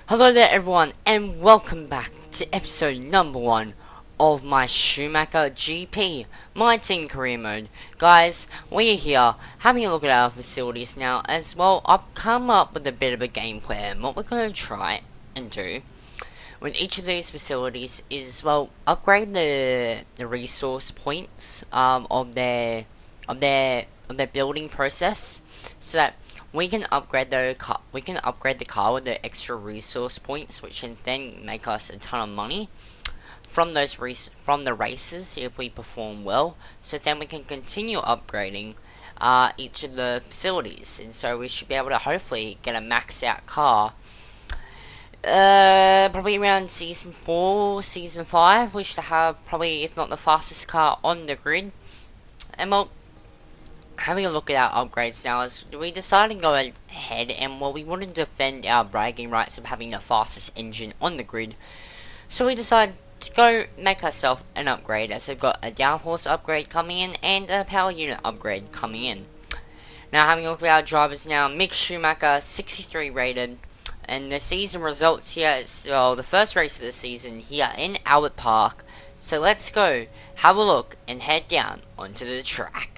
Hello there everyone, and welcome back to episode number 1 of my Schumacher GP, my team career mode. Guys, we're here having a look at our facilities now as well. I've come up with a bit of a game plan. What we're going to try and do with each of these facilities is, well, upgrade the resource points of their building process, so that we can upgrade the car with the extra resource points, which can then make us a ton of money from the races if we perform well. So then we can continue upgrading each of the facilities, and so we should be able to hopefully get a max out car. Probably around season 4, season 5, we should have probably, if not the fastest car on the grid. And well, having a look at our upgrades now, is we decided to go ahead and, well, we wanted to defend our bragging rights of having the fastest engine on the grid. So we decided to go make ourselves an upgrade, as we've got a downforce upgrade coming in and a power unit upgrade coming in. Now, having a look at our drivers now, Mick Schumacher, 63 rated. And the season results here is, well, the first race of the season here in Albert Park. So let's go have a look and head down onto the track.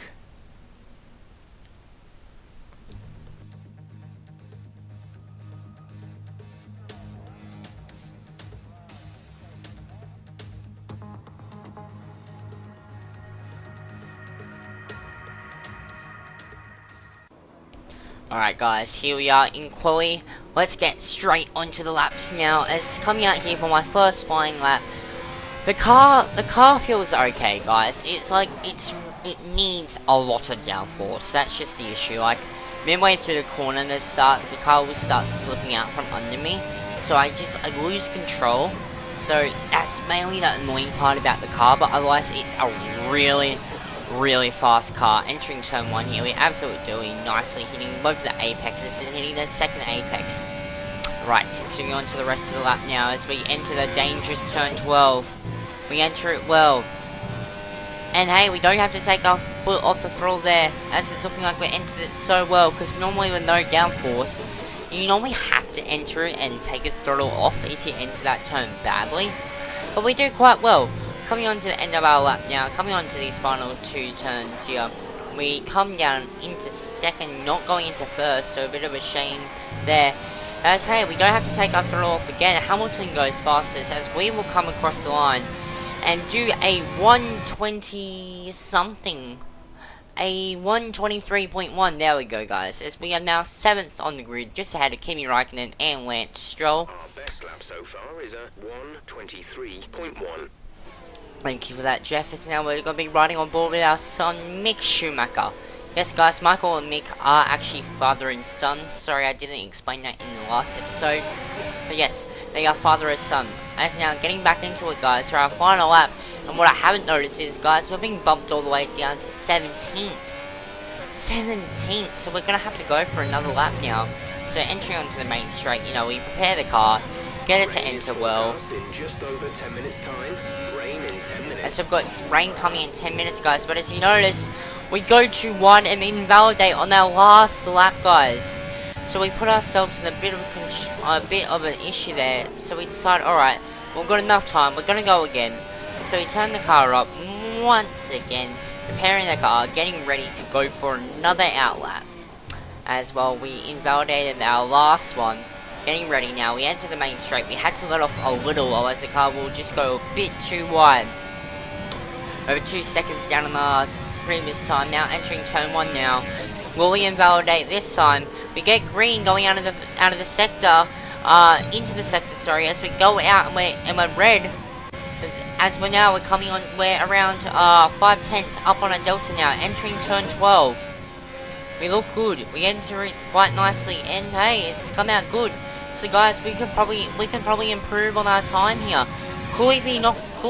Alright guys, here we are in quali. Let's get straight onto the laps now. As coming out here for my first flying lap, the car feels okay, guys. It's like it needs a lot of downforce. That's just the issue. Like midway through the corner, the car will start slipping out from under me, so I lose control. So that's mainly the annoying part about the car. But otherwise, it's a really fast car. Entering turn 1 here, we're absolutely doing nicely, hitting both the apexes and hitting the second apex. Right, continuing on to the rest of the lap now as we enter the dangerous turn 12. We enter it well. And hey, we don't have to take our foot off the throttle there, as it's looking like we entered it so well, because normally with no downforce, you normally have to enter it and take the throttle off if you enter that turn badly. But we do quite well. Coming on to the end of our lap now, coming on to these final 2 turns here, we come down into second, not going into first, so a bit of a shame there. As hey, we don't have to take our throttle off again. Hamilton goes fastest, as we will come across the line and do a 120 something, a 123.1. There we go, guys, as we are now 7th on the grid, just ahead of Kimi Raikkonen and Lance Stroll. Our best lap so far is a 123.1. Thank you for that, Jeff. It's now we're going to be riding on board with our son, Mick Schumacher. Yes, guys, Michael and Mick are actually father and son. Sorry, I didn't explain that in the last episode. But yes, they are father and son. As now, getting back into it, guys, for our final lap. And what I haven't noticed is, guys, we're being bumped all the way down to 17th. 17th, so we're going to have to go for another lap now. So entering onto the main straight, you know, we prepare the car, get it to enter well. In just over 10 minutes time. Rain in 10 minutes. As I've got rain coming in 10 minutes, guys. But as you notice, we go to 1 and invalidate on our last lap, guys. So we put ourselves in a bit of an issue there. So we decide, alright, we've got enough time, we're going to go again. So we turn the car up once again, preparing the car, getting ready to go for another outlap. As well, we invalidated our last one. Getting ready now, we enter the main straight. We had to let off a little, otherwise the car will just go a bit too wide. Over 2 seconds down on the previous time. Now entering turn 1 now. Will we invalidate this time? We get green going out of the sector, into the sector, sorry, as we go out and we're red. As we're coming on, we're around 5 tenths up on a delta now, entering turn 12. We look good, we enter it quite nicely, and hey, it's come out good. So guys, we can probably improve on our time here. Could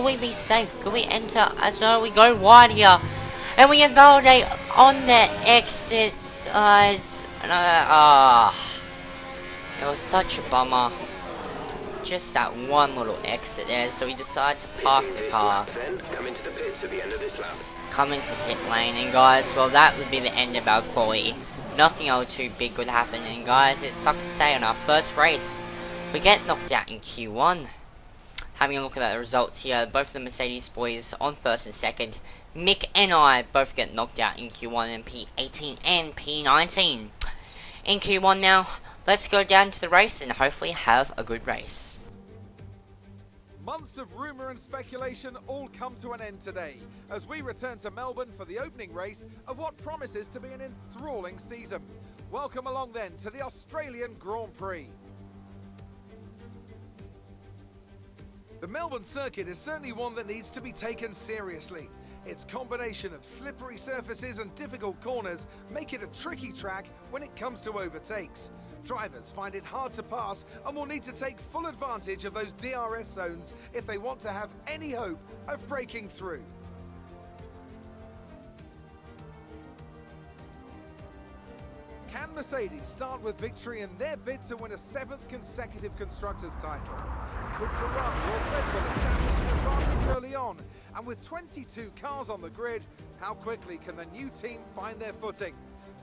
we be safe? Could we enter? As though we go wide here, and we invalidate on the exit, guys. It was such a bummer. Just that one little exit there, so we decide to park the car. Then come into the pits at the end of this lap. Come into pit lane, and guys, well, that would be the end of our quali. Nothing else too big would happen, and guys, it sucks to say on our first race, we get knocked out in Q1. Having a look at the results here, both of the Mercedes boys on first and second. Mick and I both get knocked out in Q1 in P18 and P19. In Q1 now, let's go down to the race and hopefully have a good race. Months of rumour and speculation all come to an end today, as we return to Melbourne for the opening race of what promises to be an enthralling season. Welcome along then to the Australian Grand Prix. The Melbourne circuit is certainly one that needs to be taken seriously. Its combination of slippery surfaces and difficult corners make it a tricky track when it comes to overtakes. Drivers find it hard to pass and will need to take full advantage of those DRS zones if they want to have any hope of breaking through. Can Mercedes start with victory in their bid to win a 7th consecutive Constructors' title? Could Ferrari or Red Bull establish an advantage early on? And with 22 cars on the grid, how quickly can the new team find their footing?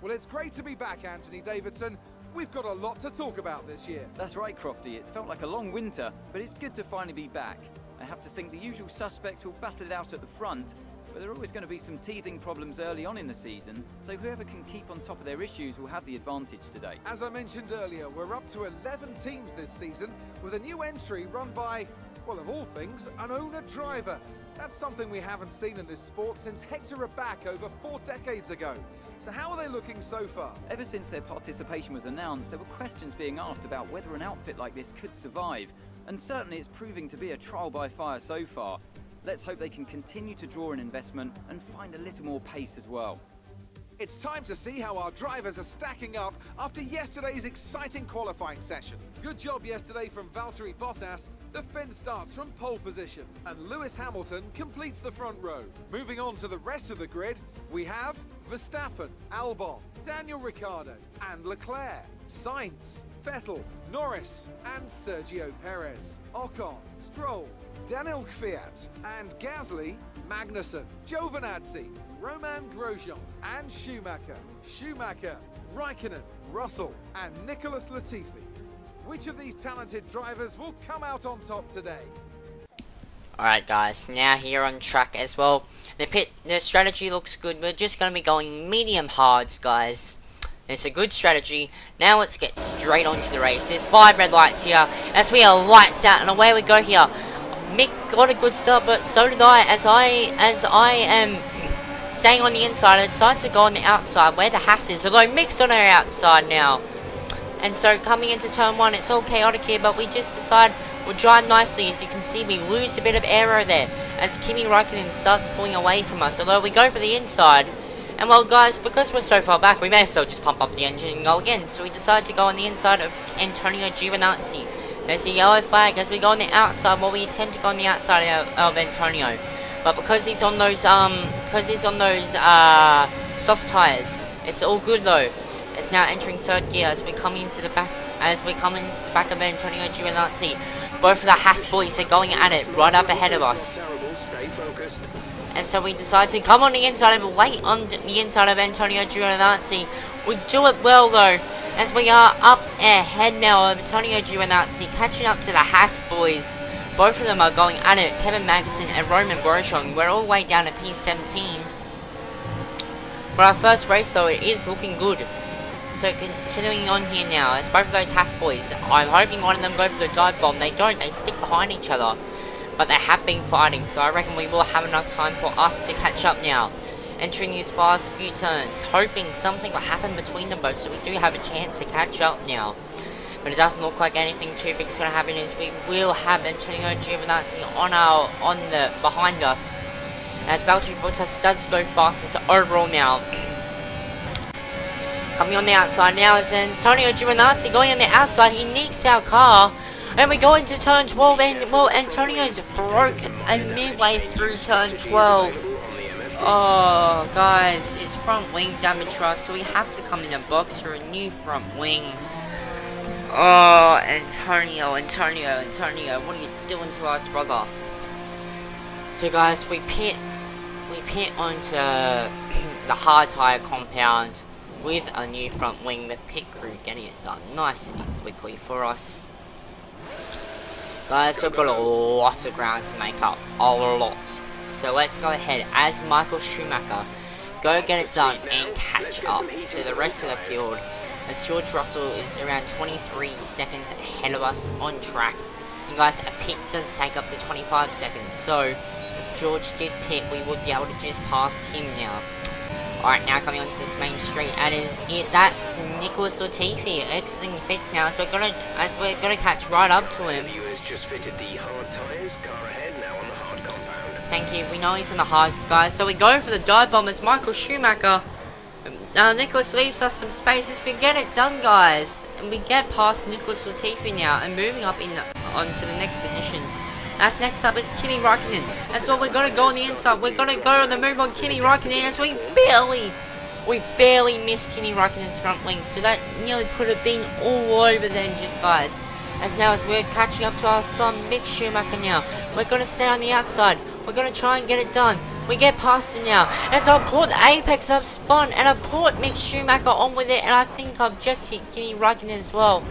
Well, it's great to be back, Anthony Davidson. We've got a lot to talk about this year. That's right, Crofty. It felt like a long winter, but it's good to finally be back. I have to think the usual suspects will battle it out at the front, but there are always going to be some teething problems early on in the season, so whoever can keep on top of their issues will have the advantage today. As I mentioned earlier, we're up to 11 teams this season, with a new entry run by, well, of all things, an owner-driver. That's something we haven't seen in this sport since Hector Raback over 4 decades ago. So how are they looking so far? Ever since their participation was announced, there were questions being asked about whether an outfit like this could survive, and certainly it's proving to be a trial by fire so far. Let's hope they can continue to draw an investment and find a little more pace as well. It's time to see how our drivers are stacking up after yesterday's exciting qualifying session. Good job yesterday from Valtteri Bottas. The Finn starts from pole position, and Lewis Hamilton completes the front row. Moving on to the rest of the grid, we have Verstappen, Albon, Daniel Ricciardo, and Leclerc, Sainz, Vettel, Norris, and Sergio Perez, Ocon, Stroll, Daniel Kvyat, and Gasly, Magnussen, Giovinazzi, Roman Grosjean, and Schumacher, Raikkonen, Russell, and Nicholas Latifi. Which of these talented drivers will come out on top today? Alright guys, now here on track as well. The strategy looks good. We're just going to be going medium hards, guys. It's a good strategy. Now let's get straight onto the race. There's 5 red lights here as we are lights out, and away we go here. Mick got a good start, but so did I. As I am staying on the inside, I decided to go on the outside where the Haas is, although Mick's on our outside now. And so coming into turn 1, it's all chaotic here, but we just decide we'll drive nicely. As you can see, we lose a bit of aero there as Kimi Raikkonen starts pulling away from us, although we go for the inside. And well guys, because we're so far back, we may as well just pump up the engine and go again. So we decide to go on the inside of Antonio Giovinazzi. There's the yellow flag as we go on the outside. Well, we intend to go on the outside of Antonio, but because he's on those soft tires, it's all good though. It's now entering 3rd gear as we come into the back of Antonio Giovinazzi. Both of the Haas boys are going at it right up ahead of us. Stay focused. And so we decide to come on the inside and wait on the inside of Antonio Giovinazzi. We do it well though, as we are up ahead now of Antonio Giovinazzi, catching up to the Haas boys. Both of them are going at it. Kevin Magnussen and Roman Grosjean. We're all the way down to P17. For our first race though, it is looking good. So continuing on here now, as both of those Haas boys, I'm hoping one of them go for the dive bomb. They don't, they stick behind each other. But they have been fighting, so I reckon we will have enough time for us to catch up now. Entering these last few turns, hoping something will happen between them both, so we do have a chance to catch up now. But it doesn't look like anything too big is going to happen, as we will have Antonio Giovinazzi behind us. As Valtteri Bottas does go fastest overall now. Coming on the outside now is Antonio Giovinazzi going on the outside. He nicks our car. And we go into turn 12, and well, Antonio's broke midway through turn 12. Oh, guys, it's front wing damage for us, so we have to come in the box for a new front wing. Oh, Antonio, what are you doing to us, brother? So, guys, we pit onto the hard tire compound with a new front wing. The pit crew getting it done nice and quickly for us. Guys, we've got a lot of ground to make up. A lot. So let's go ahead, as Michael Schumacher, go get it done and catch up to the rest of the field. As George Russell is around 23 seconds ahead of us on track. And guys, a pit does take up to 25 seconds. So, if George did pit, we would be able to just pass him now. Alright, now coming onto this main street, and that's Nicholas Latifi exiting the pits now, so we're gonna catch right up to him. Viewers just fitted the hard tyres. Car ahead now on the hard compound. Thank you, we know he's on the hards, guys, so we go for the dive bomb as Michael Schumacher. Nicholas leaves us some spaces, we get it done, guys, and we get past Nicholas Latifi now, and moving up onto the next position. As next up is Kimi Raikkonen. That's what we're gonna go on the inside. We're gonna go on the move on Kimi Raikkonen as we barely missed Kimi Raikkonen's front wing. So that nearly could have been all over the engines, guys. As we're catching up to our son Mick Schumacher now. We're gonna stay on the outside. We're gonna try and get it done. We get past him now. As I'll put Apex up spun and I put Mick Schumacher on with it, and I think I've just hit Kimi Raikkonen as well.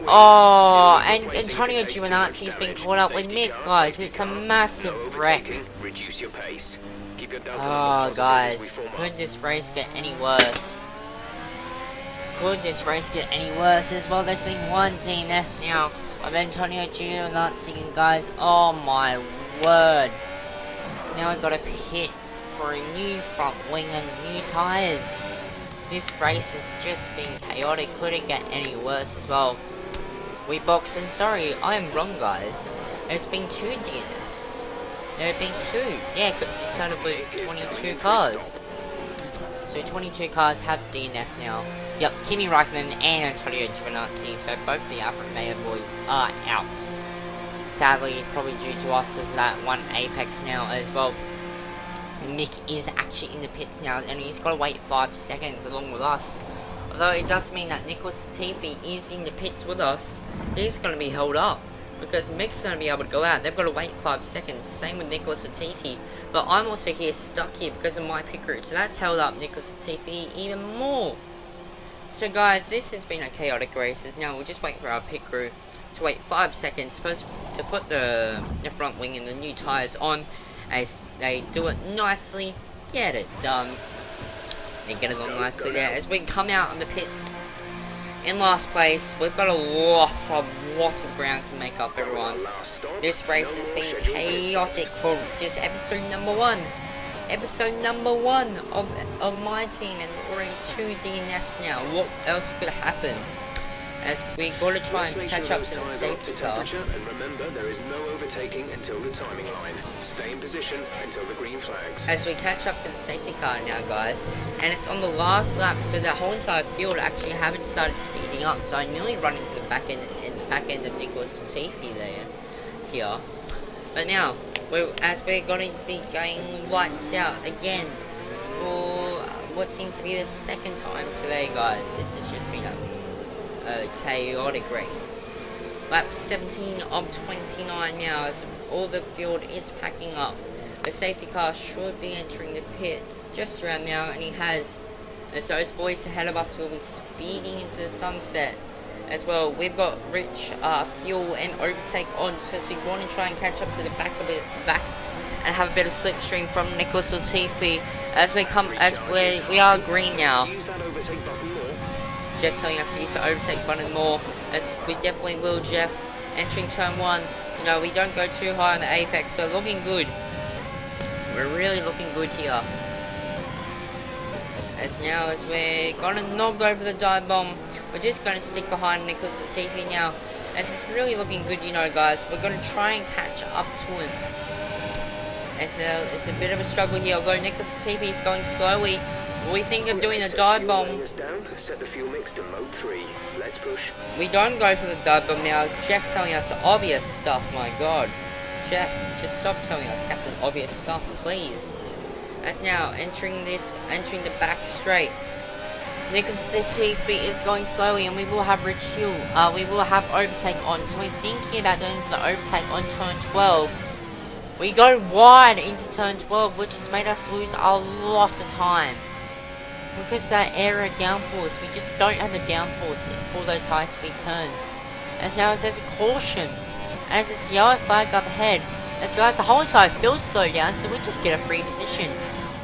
Oh, and Antonio Giovinazzi's been caught up with Mick, guys. It's a massive wreck. Oh, guys. Could this race get any worse? Could this race get any worse as well? There's been one DNF now of Antonio Giovinazzi, and guys, oh my word. Now I've got to pit for a new front wing and new tyres. This race has just been chaotic. Couldn't get any worse as well. We boxed, and sorry, I am wrong, guys. There's been 2 DNFs. There have been 2. Yeah, because he started with 22 cars. So 22 cars have DNF now. Yep, Kimi Raikkonen and Antonio Giovinazzi. So both the Alfa Romeo boys are out. Sadly, probably due to us as that one Apex now as well. Mick is actually in the pits now, and he's got to wait 5 seconds along with us. Although it does mean that Nicholas Latifi is in the pits with us, he's going to be held up. Because Mick's going to be able to go out. They've got to wait 5 seconds. Same with Nicholas Latifi. But I'm also here stuck here because of my pit crew. So that's held up Nicholas Latifi even more. So guys, this has been a chaotic race. Now we'll just wait for our pit crew to wait 5 seconds first to put the front wing and the new tyres on. As they do it nicely. Get it done. They get it on nicely there. As we come out of the pits in last place, we've got a lot of ground to make up, everyone. This race has been chaotic for just episode number 1. Episode number 1 of my team, and already 2 DNFs now. What else could happen? As we got to try and catch up to the safety car. And remember, there is no overtaking until the timing line. Stay in position until the green flags. As we catch up to the safety car now, guys, and it's on the last lap, so the whole entire field actually haven't started speeding up. So I nearly run into the back end of Nicholas Latifi here. But now, as we're going to be going lights out again for what seems to be the 2nd time today, guys. This has just been a chaotic race. Lap 17 of 29 now, as all the field is packing up. The safety car should be entering the pits just around now, and he has. As those boys ahead of us will be speeding into the sunset as well. We've got rich fuel and overtake on, so we want to try and catch up to the back and have a bit of slipstream from Nicholas Latifi as we are green now. Jeff telling us to use the overtake button more, as we definitely will, Jeff. Entering turn 1, you know, we don't go too high on the apex, so looking good. We're really looking good here. As we're gonna not go for the dive bomb, we're just gonna stick behind Nicholas Latifi now. As it's really looking good, you know, guys. We're gonna try and catch up to him. It's a bit of a struggle here, although Nicholas Latifi is going slowly. We think of doing a dive bomb. Set the fuel mix to mode 3. Let's push. We don't go for the dive bomb now. Jeff telling us obvious stuff, my god. Jeff, just stop telling us Captain Obvious stuff, please. As now, entering the back straight. Nicholas Latifi is going slowly, and we will have rich fuel. We will have overtake on, so we're thinking about doing the overtake on turn 12. We go wide into turn 12, which has made us lose a lot of time. Because that area downforce, we just don't have the downforce for those high speed turns. As now there's a caution as it's yellow flag up ahead. As guys, the whole entire field slowed down, so we just get a free position,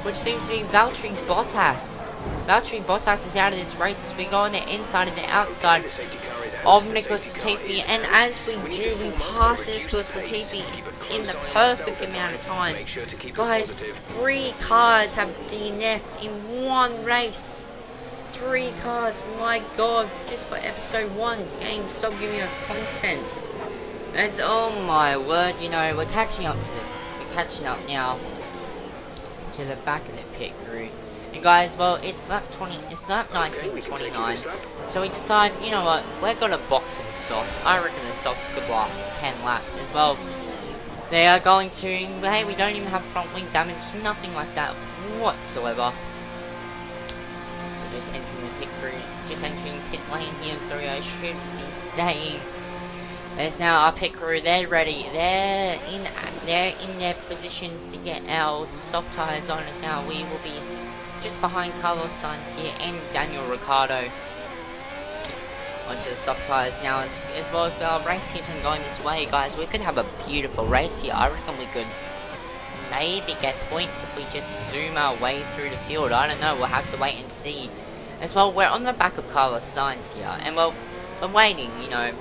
which seems to be Valtteri Bottas. Valtteri Bottas is out of this race as we go on the inside and the outside of Nicholas Latifi, and as we do, we pass Nicholas Latifi in the perfect amount of time. Guys, 3 cars have DNF'd in one race. 3 cars, my god, just for episode 1. Game, stop giving us content. As, oh my word, you know, we're catching up now to the back of the pit crew. And guys, well, it's lap 19-29, so we decide, you know what, we're gonna box the softs. I reckon the softs could last 10 laps as well. They are going to, hey, we don't even have front wing damage, nothing like that whatsoever. So just entering the pit crew, just entering pit lane here, sorry, I should be saying. There's now our pit crew, they're ready, they're in their positions to get our soft tires on us now. We will be just behind Carlos Sainz here and Daniel Ricciardo onto the soft tires now. As well, if our race keeps on going this way, guys, we could have a beautiful race here. I reckon we could maybe get points if we just zoom our way through the field. I don't know, we'll have to wait and see. As well, we're on the back of Carlos Sainz here, and well, we're waiting, you know,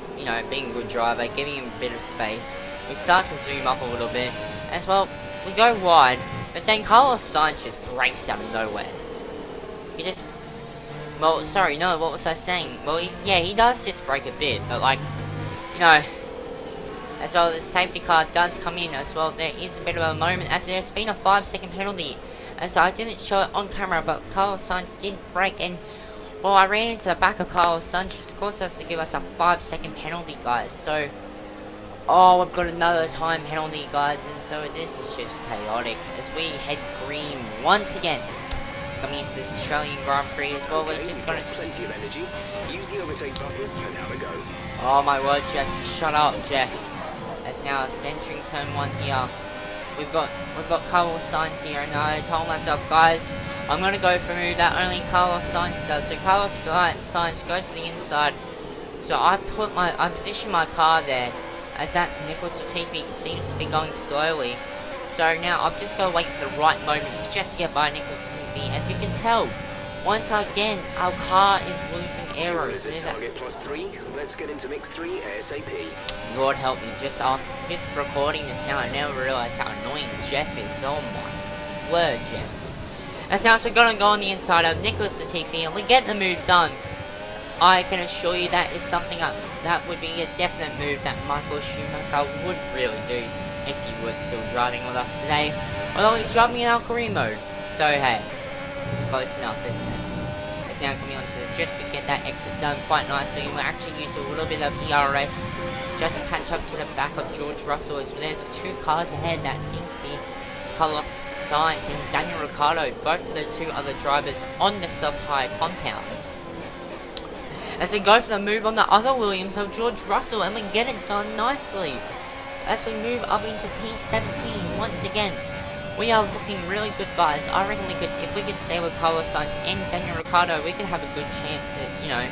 being a good driver, giving him a bit of space. We start to zoom up a little bit. As well, we go wide, but then Carlos Sainz just breaks out of nowhere. He just, well, sorry, no, what was I saying? Well, yeah, he does just break a bit, but like, you know, as well, the safety car does come in as well. There is a bit of a moment as there's been a 5-second penalty. As I didn't show it on camera, but Carlos Sainz did break, and well, I ran into the back of Carlos Sainz, which caused us to give us a 5-second penalty, guys. So, oh, we've got another time penalty, guys, and so this is just chaotic as we head green once again. Coming into this Australian Grand Prix as well, we're just gonna plenty of energy. Use the overtake button and have a go. Oh my word, Jeff, just shut up, Jeff. As now it's entering turn 1 here. We've got Carlos Sainz here, and I told myself, guys, I'm gonna go for a move that only Carlos Sainz does. So Carlos Sainz goes to the inside. So I position my car there, as that's Nicholas Latifi seems to be going slowly. So now I'm just gonna wait for the right moment just to get by Nicholas Latifi. As you can tell, once again our car is losing aeros. Target +3. Let's get into mix 3 ASAP. Lord help me, just recording this now, I never realised how annoying Jeff is. Oh my word, Jeff. And now we're gonna go on the inside of Nicholas Latifi, and we get the move done. I can assure you that is something that would be a definite move that Michael Schumacher would really do if he was still driving with us today. Although he's driving in Alpine mode, so hey, it's close enough, isn't it? It's now coming on to just get that exit done quite nicely. We'll actually use a little bit of ERS just to catch up to the back of George Russell, as there's 2 cars ahead. That seems to be Carlos Sainz and Daniel Ricciardo, both of the 2 other drivers on the soft tyre compounds. As we go for the move on the other Williams of George Russell, and we get it done nicely. As we move up into P17 once again. We are looking really good, guys. I reckon if we could stay with Carlos Sainz and Daniel Ricciardo, we could have a good chance at, you know,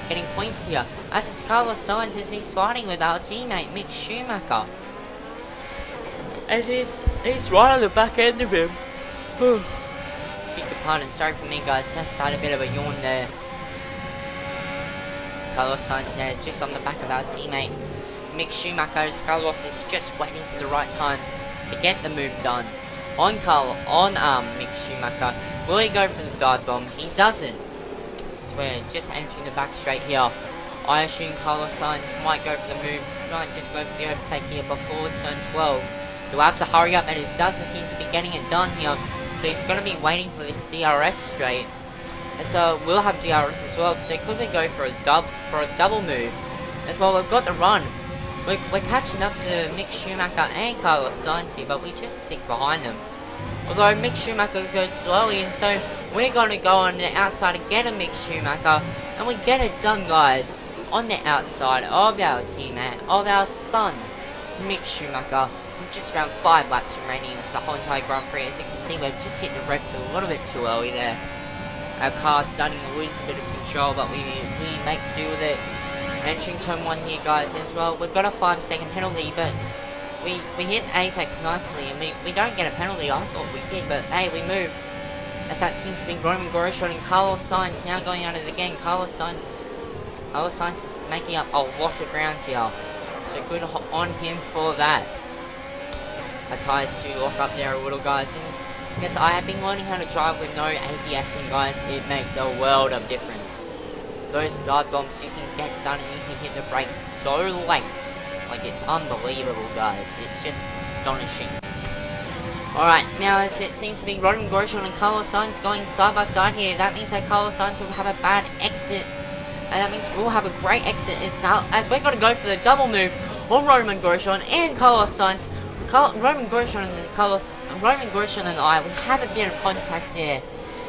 getting points here. As is Carlos Sainz as he's fighting with our teammate Mick Schumacher. As he's right on the back end of him. Beg your pardon, sorry for me, guys. Just had a bit of a yawn there. Carlos Sainz there, just on the back of our teammate Mick Schumacher. As Carlos is just waiting for the right time to get the move done. On Mick Schumacher. Will he go for the dive bomb? He doesn't. So we're just entering the back straight here. I assume Carlos Sainz might go for the move, might just go for the overtake here before turn 12. He'll have to hurry up, and he doesn't seem to be getting it done here. So he's going to be waiting for this DRS straight. And so we'll have DRS as well. So could we go for a double move? As well, we've got the run. We're catching up to Mick Schumacher and Carlos Sainz here, but we just stick behind them. Although Mick Schumacher goes slowly, and so we're going to go on the outside and get a Mick Schumacher, and we get it done, guys, on the outside of our teammate, of our son, Mick Schumacher. With just around 5 laps remaining in this whole entire Grand Prix. As you can see, we've just hit the revs a little bit too early there. Our car's starting to lose a bit of control, but we make do with it. Entering turn 1 here, guys, as well. We've got a 5-second penalty, but we hit Apex nicely, and we don't get a penalty. I thought we did, but hey, we move. As that seems to be Roman Grosjean and Carlos Sainz now going at it again. Carlos Sainz is making up a lot of ground here, so good on him for that. Our tyres do lock up there a little, guys, and yes, I have been learning how to drive with no ABS, and guys, it makes a world of difference. Those dive bombs you can get done and you can hit the brakes so late. Like, it's unbelievable, guys. It's just astonishing. Alright, now as it seems to be Roman Grosjean and Carlos Sainz going side by side here. That means that Carlos Sainz will have a bad exit. And that means we'll have a great exit as we're going to go for the double move on Roman Grosjean and Carlos Sainz. Roman Grosjean and I, we have a bit of contact there.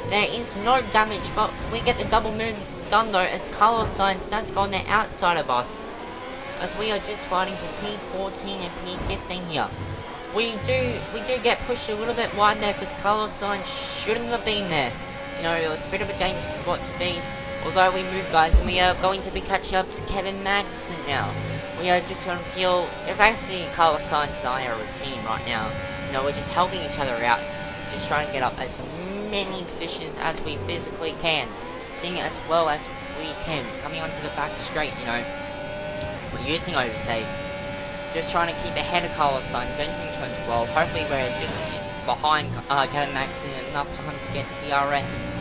There is no damage, but we get the double move done though, as Carlos Sainz has gone there outside of us. As we are just fighting for P14 and P15 here. We do get pushed a little bit wide there because Carlos Sainz shouldn't have been there. You know, it was a bit of a dangerous spot to be. Although we move, guys, and we are going to be catching up to Kevin Magnussen now. We are just going to feel, basically Carlos Sainz and I are a team right now. You know, we're just helping each other out. Just trying to get up as many positions as we physically can. Seeing as well as we can. Coming onto the back straight, you know. We're using overtake. Just trying to keep ahead of Carlos Sainz, entering turn 12. Hopefully we're just behind Kevin Magnussen enough time to get DRS.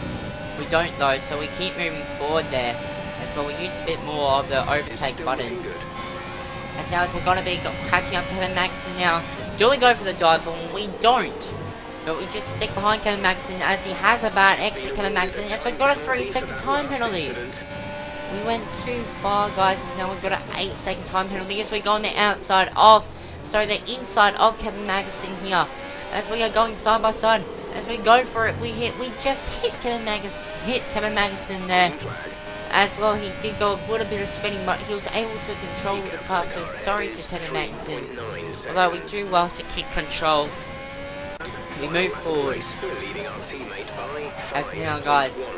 We don't though, so we keep moving forward there. As well, we use a bit more of the overtake button. As now as we're going to be catching up Kevin Magnussen now. Do we go for the dive bomb? We don't. But we just stick behind Kevin Magnussen as he has a bad exit. Kevin Magnussen, yes, we've got a 3-second time penalty. We went too far, guys, now we've got an 8-second time penalty as we go on the outside of, the inside of Kevin Magnussen here. As we are going side by side, as we go for it, we just hit Kevin Magnussen there. As well, he did go a little bit of spinning, but he was able to control the car, so sorry to Kevin Magnussen. Although we do well to keep control. We move forward. As now, guys,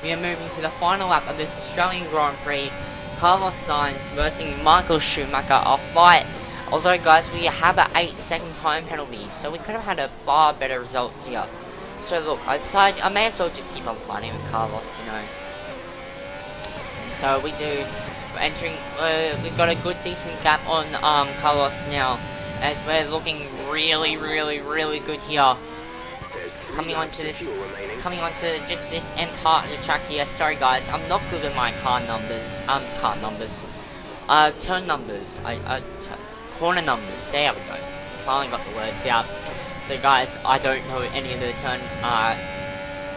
we are moving to the final lap of this Australian Grand Prix. Carlos Sainz versus Michael Schumacher, a fight. Although, guys, we have an 8-second time penalty, so we could have had a far better result here. So look, I decided I may as well just keep on fighting with Carlos, you know. And so we do. We're entering. We've got a good, decent gap on Carlos now. As we're looking really good here. Coming onto just this end part of the track here. Sorry guys, I'm not good with my turn numbers. Corner numbers. There we go. Finally got the words out. So guys, I don't know any of the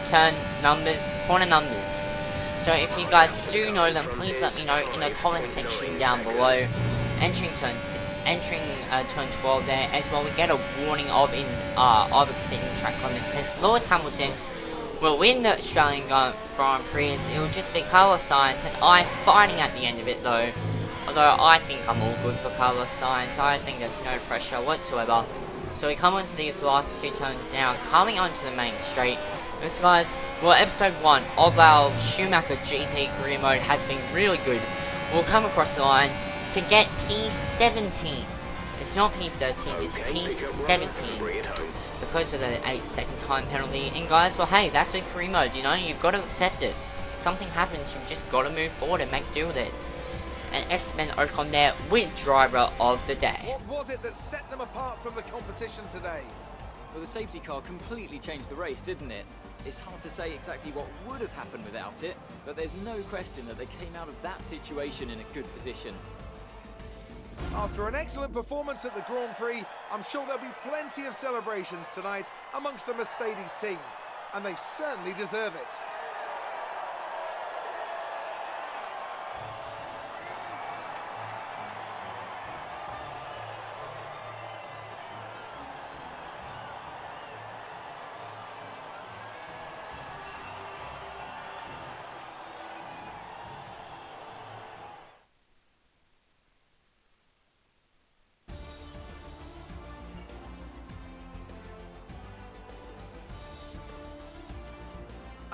turn numbers, corner numbers. So if you guys do know them, please let me know in the comment section down below. Entering turn 12 there, as well we get a warning of exceeding track limit. It says Lewis Hamilton will win the Australian Grand Prix. It will just be Carlos Sainz and I fighting at the end of it though. Although I think I'm all good for Carlos Sainz, I think there's no pressure whatsoever. So we come onto these last two turns now, coming onto the main straight. This guys, well, episode 1 of our Schumacher GP career mode has been really good. We'll come across the line to get P17. It's not P13, it's P17. Because of the 8-second time penalty. And guys, well hey, that's a career mode, you know, you've got to accept it. If something happens, you've just got to move forward and make do with it. And Esteban Ocon there with driver of the day. What was it that set them apart from the competition today? Well, the safety car completely changed the race, didn't it? It's hard to say exactly what would have happened without it, but there's no question that they came out of that situation in a good position. After an excellent performance at the Grand Prix, I'm sure there'll be plenty of celebrations tonight amongst the Mercedes team, and they certainly deserve it.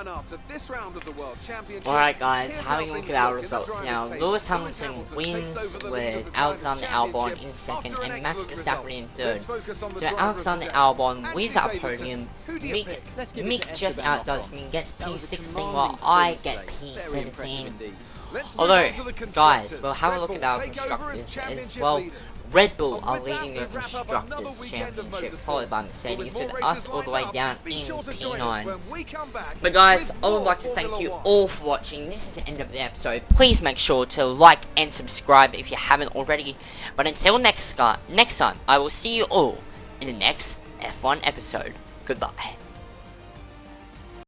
And after this round of the World Championship, Alright guys, here's having a how look things at our look in the results drivers' now. table. Lewis Hamilton takes wins over the lead of with the Alexander Drivers' Albon Championship in second after an and Max excellent Verstappen result. in third. Let's focus on the So driver of the Alexander day. Albon Ashley with that Davidson, podium. who do you pick? Let's give it to Mick just Esteban outdoes Ocon. me, gets That was a P16 commanding while I performance get today. Very impressive P17. indeed. Let's move Although, on to the guys, constructors. we'll have a Red look Bull at our take over as constructors as championship well. leaders. Red Bull And are with that, leading the we wrap up another Constructors weekend of Championship, motorsport. followed by But Mercedes, with more with us races all the way lined up, down be in sure to join us P9. when we come back But guys, with I would more like to thank Formula you One. all for watching. This is the end of the episode. Please make sure to like and subscribe if you haven't already. But until next time, I will see you all in the next F1 episode. Goodbye.